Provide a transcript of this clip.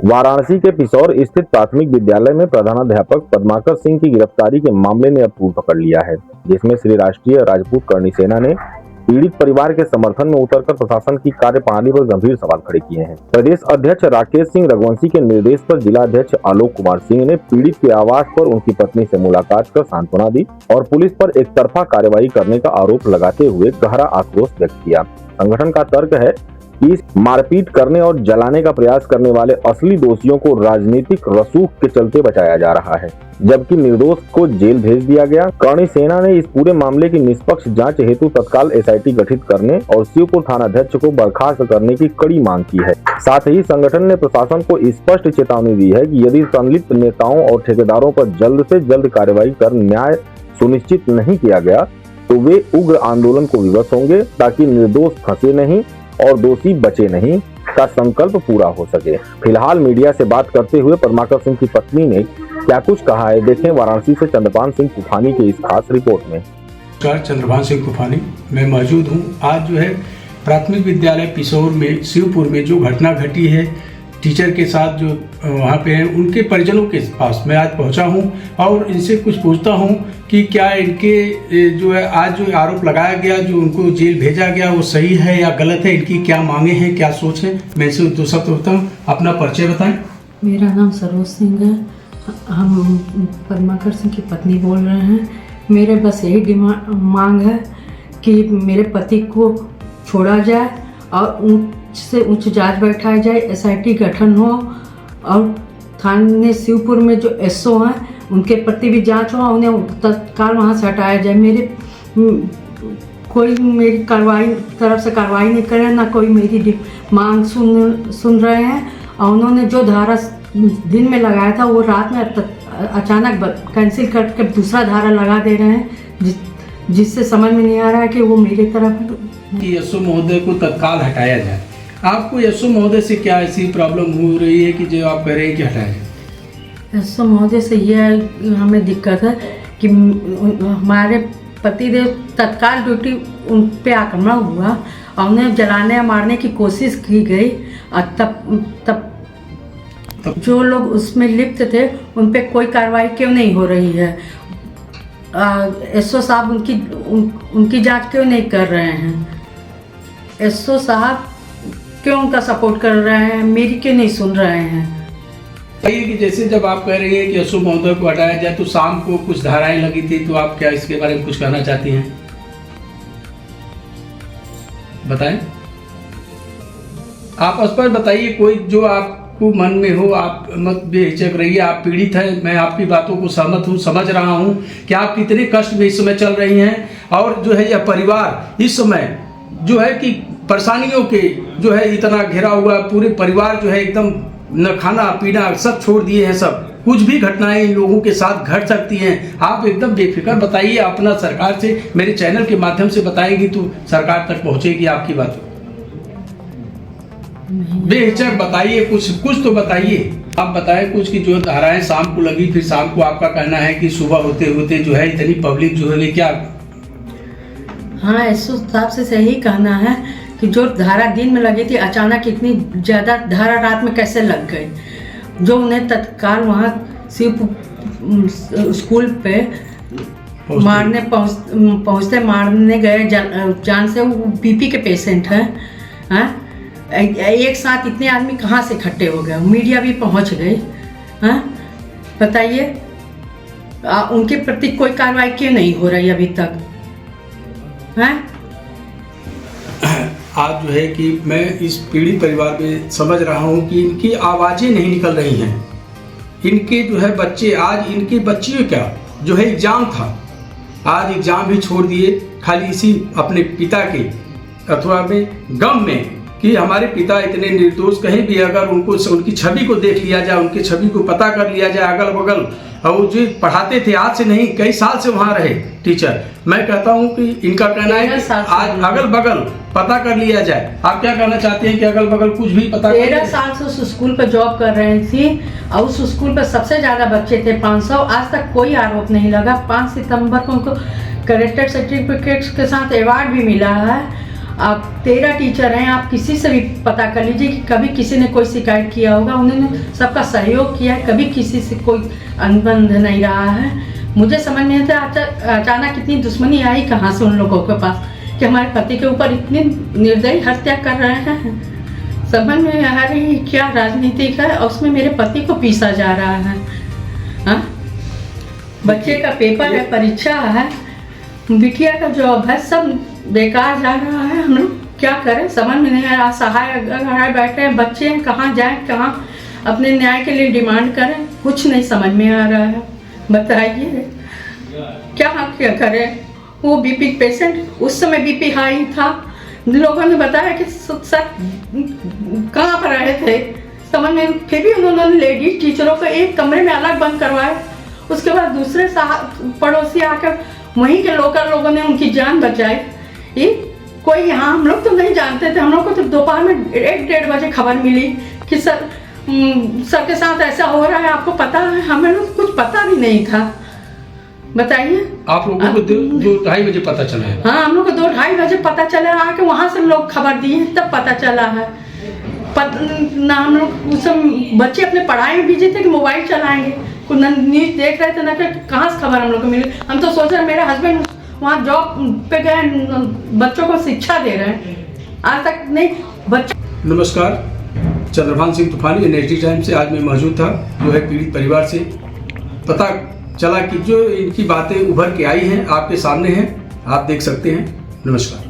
वाराणसी के पिसौर स्थित प्राथमिक विद्यालय में प्रधानाध्यापक पद्माकर सिंह की गिरफ्तारी के मामले ने अब तूल पकड़ लिया है, जिसमें श्री राष्ट्रीय राजपूत करणी सेना ने पीड़ित परिवार के समर्थन में उतरकर प्रशासन की कार्यप्रणाली पर गंभीर सवाल खड़े किए हैं। प्रदेश अध्यक्ष राकेश सिंह रघुवंशी के निर्देश पर जिला अध्यक्ष आलोक कुमार सिंह ने पीड़ित के आवास पर उनकी पत्नी से मुलाकात कर सांत्वना दी और पुलिस पर एक तरफा कार्रवाई करने का आरोप लगाते हुए गहरा आक्रोश व्यक्त किया। संगठन का तर्क है कि इस मारपीट करने और जलाने का प्रयास करने वाले असली दोषियों को राजनीतिक रसूख के चलते बचाया जा रहा है, जबकि निर्दोष को जेल भेज दिया गया। करणी सेना ने इस पूरे मामले की निष्पक्ष जांच हेतु तत्काल एसआईटी गठित करने और शिवपुर थानाध्यक्ष को बर्खास्त करने की कड़ी मांग की है। साथ ही संगठन ने प्रशासन को स्पष्ट चेतावनी दी है कि यदि संलिप्त नेताओं और ठेकेदारों पर जल्द से जल्द कार्रवाई कर न्याय सुनिश्चित नहीं किया गया तो वे उग्र आंदोलन को विवश होंगे, ताकि निर्दोष फंसे नहीं और दोषी बचे नहीं का संकल्प पूरा हो सके। फिलहाल मीडिया से बात करते हुए पद्माकर सिंह की पत्नी ने क्या कुछ कहा है, देखें वाराणसी से चंद्रभान सिंह तूफानी की इस खास रिपोर्ट में। चंद्रभान सिंह तूफानी मैं मौजूद हूँ। आज जो है प्राथमिक विद्यालय पिसौर में शिवपुर में जो घटना घटी है टीचर के साथ, जो वहाँ पे हैं उनके परिजनों के पास मैं आज पहुँचा हूँ और इनसे कुछ पूछता हूँ कि क्या इनके जो है आज जो आरोप लगाया गया, जो उनको जेल भेजा गया, वो सही है या गलत है, इनकी क्या मांगे हैं, क्या सोच है। मैं इसे दो शब्द होता हूँ, अपना परिचय बताएं। मेरा नाम सरोज सिंह है, हम पद्माकर सिंह की पत्नी बोल रहे हैं। मेरे बस यही मांग है कि मेरे पति को छोड़ा जाए और उच्च से उच्च जांच बैठाई जाए, एसआईटी गठन हो और थाने शिवपुर में जो एसओ हैं उनके प्रति भी जांच हो, उन्हें तत्काल वहाँ से हटाया जाए। कोई मेरी तरफ से कार्रवाई नहीं करे, ना कोई मेरी मांग सुन रहे हैं। और उन्होंने जो धारा दिन में लगाया था वो रात में अचानक कैंसिल करके दूसरा धारा लगा दे रहे हैं, जिससे समझ में नहीं आ रहा है कि वो मेरी तरफ एसओ महोदय को तत्काल हटाया जाए। आपको एसओ महोदय से क्या ऐसी प्रॉब्लम हो रही है कि जो आप कह रहे हैं कि हटाया जाए? एसओ महोदय से यह हमें दिक्कत है कि हमारे पतिदेव तत्काल ड्यूटी उन पे आक्रमण हुआ और उन्हें जलाने या मारने की कोशिश की गई और तब जो लोग उसमें लिप्त थे उन पे कोई कार्रवाई क्यों नहीं हो रही है? एसओ साहब उनकी जांच क्यों नहीं कर रहे हैं? एसओ साहब क्यों उनका सपोर्ट कर रहे हैं, मेरी क्यों नहीं सुन रहे हैं? कि जैसे जब आप कह रही हैं कि एसओ महोदय को हटाया जाए तो शाम को कुछ धाराएं लगी थी, तो आप क्या इसके बारे में कुछ कहना चाहती हैं? बताएं, आप स्पष्ट बताइए। कोई जो आपको मन में हो, आप मत बेहिचक रहिए। आप पीड़ित हैं, मैं आपकी बातों को सहमत हूँ, समझ रहा हूँ कि आप कितने कष्ट में इस समय चल रही हैं। और जो है यह परिवार इस समय जो है कि परेशानियों के जो है इतना घिरा हुआ, पूरे परिवार जो है एकदम न खाना पीना सब छोड़ दिए हैं। सब कुछ भी घटनाएं इन लोगों के साथ घट सकती हैं। आप एकदम बेफिक्र बताइए, अपना सरकार से मेरे चैनल के माध्यम से बताएंगी तो सरकार तक पहुंचेगी आपकी बात। बेहिचक बताइए, कुछ तो बताइए। आप बताएं कुछ कि जो धाराएं शाम को लगी, फिर शाम को आपका कहना है कि सुबह होते होते जो है इतनी पब्लिक जो है क्या? हाँ, एसओ साहब से सही कहना है कि जो धारा दिन में लगी थी अचानक इतनी ज़्यादा धारा रात में कैसे लग गई, जो उन्हें तत्काल वहाँ शिव स्कूल पे पहुँचते मारने गए जान से। वो बीपी के पेशेंट हैं। एक साथ इतने आदमी कहाँ से इकट्ठे हो गए? मीडिया भी पहुँच गई। बताइए, उनके प्रति कोई कार्रवाई क्यों नहीं हो रही अभी तक? आज जो है कि मैं इस पीड़ित परिवार में समझ रहा हूँ कि इनकी आवाज़ें नहीं निकल रही हैं। इनके जो है बच्चे, आज इनके बच्चियों का जो है एग्ज़ाम था, आज एग्ज़ाम भी छोड़ दिए, खाली इसी अपने पिता के अथवा में गम में कि हमारे पिता इतने निर्दोष। कहीं भी अगर उनकी छवि को देख लिया जाए, उनकी छवि को पता कर लिया जाए अगल बगल, और जो पढ़ाते थे आज से नहीं कई साल से वहाँ रहे टीचर। मैं कहता हूँ कि इनका कहना है कि आज अगल बगल पता कर लिया जाए। आप क्या कहना चाहते हैं कि अगल बगल कुछ भी पता? 13 साल से उस स्कूल पर जॉब कर रही थी और उस स्कूल पर सबसे ज़्यादा बच्चे थे 500। आज तक कोई आरोप नहीं लगा। 5 सितंबर को उनको करेक्टर सर्टिफिकेट के साथ अवार्ड भी मिला है आप 13 टीचर हैं, आप किसी से भी पता कर लीजिए कि कभी किसी ने कोई शिकायत किया होगा। उन्होंने सबका सहयोग किया है, कभी किसी से कोई अनुबंध नहीं रहा है। मुझे समझ नहीं आता अचानक इतनी दुश्मनी आई कहाँ से उन लोगों के पास कि हमारे पति के ऊपर इतनी निर्दयी हत्या कर रहे हैं। समझ में आ रही क्या राजनीतिक है, और उसमें मेरे पति को पीसा जा रहा है। हाँ, बच्चे का पेपर है, परीक्षा है, बिटिया का जॉब है, सब बेकार जा रहा है। हम लोग क्या करें, समझ में नहीं आ रहा। सहाय बैठे हैं, बच्चे हैं, कहाँ जाएं, कहाँ अपने न्याय के लिए डिमांड करें, कुछ नहीं समझ में आ रहा है। बताइए क्या करें। वो बीपी पेशेंट, उस समय बीपी हाई था। लोगों ने बताया कि सर कहाँ पर रहे थे, समझ में, फिर भी उन्होंने लेडीज टीचरों को एक कमरे में अलग बंद करवाया। उसके बाद दूसरे पड़ोसी आकर वहीं के लोकल लोगों ने उनकी जान बचाई। ये कोई यहाँ, हम लोग तो नहीं जानते थे। हम लोग को तो दोपहर में 1-1:30 बजे खबर मिली कि सर के साथ ऐसा हो रहा है, आपको पता है? हमें लोग कुछ पता भी नहीं था। बताइए, आप लोगों को 2-2:30 बजे पता चला है? हाँ, हम लोग को 2-2:30 बजे पता चला, आके वहाँ से लोग खबर दिए तब पता चला है। ना हम लोग उस समय बच्चे अपने पढ़ाई में बिजी थे कि मोबाइल चलाएंगे, कुछ न्यूज देख रहे थे ना, कहाँ से खबर हम लोग को मिली। हम तो सोच रहे मेरे हस्बैंड वहाँ जॉब पे गए, बच्चों को शिक्षा दे रहे हैं, आज तक नहीं बच्चे। नमस्कार, चंद्रभान सिंह तूफानी, NSD टाइम से आज मैं मौजूद था। जो है पीड़ित परिवार से पता चला कि जो इनकी बातें उभर के आई हैं आपके सामने हैं, आप देख सकते हैं। नमस्कार।